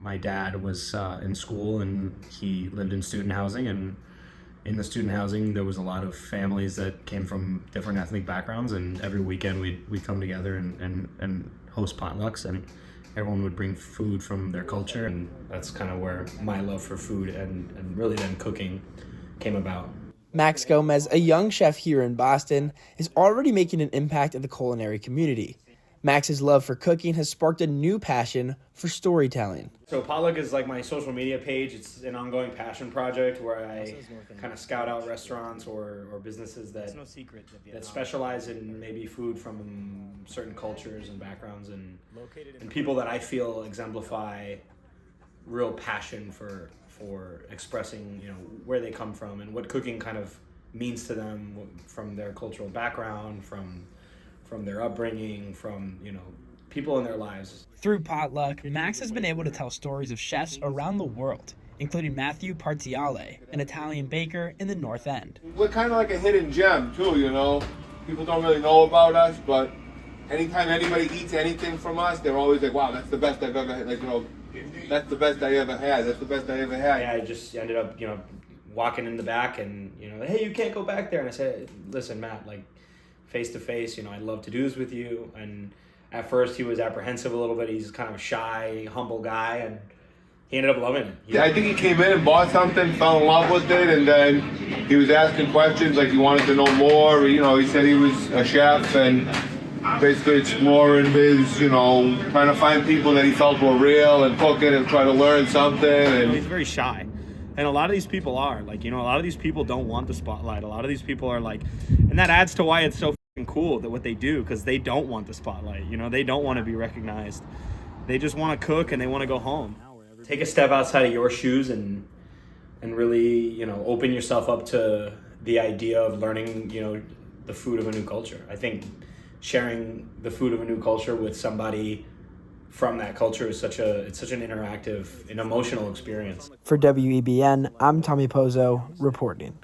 my dad was in school and he lived in student housing, and in the student housing there was a lot of families that came from different ethnic backgrounds, and every weekend we'd come together and host potlucks, and everyone would bring food from their culture, and that's kind of where my love for food and really then cooking came about. Max Gomez, a young chef here in Boston, is already making an impact in the culinary community. Max's love for cooking has sparked a new passion for storytelling. So Potluck is like my social media page. It's an ongoing passion project where I kind of scout out restaurants or businesses that specialize in maybe food from certain cultures and backgrounds, and people that I feel exemplify real passion for expressing, where they come from and what cooking kind of means to them from their cultural background, from their upbringing, from, people in their lives. Through Potluck, Max has been able to tell stories of chefs around the world, including Matthew Parziale, an Italian baker in the North End. We're kind of like a hidden gem, too, People don't really know about us, but anytime anybody eats anything from us, they're always like, wow, that's the best I've ever had. That's the best I ever had. That's the best I ever had. Yeah, I just ended up, walking in the back and, hey, you can't go back there. And I said, listen, Matt, face to face, I'd love to do this with you. And at first he was apprehensive a little bit. He's kind of a shy, humble guy, and he ended up loving it. Yeah, I think he came in and bought something, fell in love with it, and then he was asking questions like he wanted to know more. He said he was a chef and basically exploring his, trying to find people that he felt were real and cooking and try to learn something. And he's very shy. And a lot of these people are a lot of these people don't want the spotlight. A lot of these people are and that adds to why it's so cool that what they do, because they don't want the spotlight. They don't want to be recognized. They just want to cook and they want to go home. Take a step outside of your shoes and really, open yourself up to the idea of learning, the food of a new culture. I think sharing the food of a new culture with somebody from that culture is such an interactive and emotional experience. For WEBN, I'm Tommy Pozo reporting.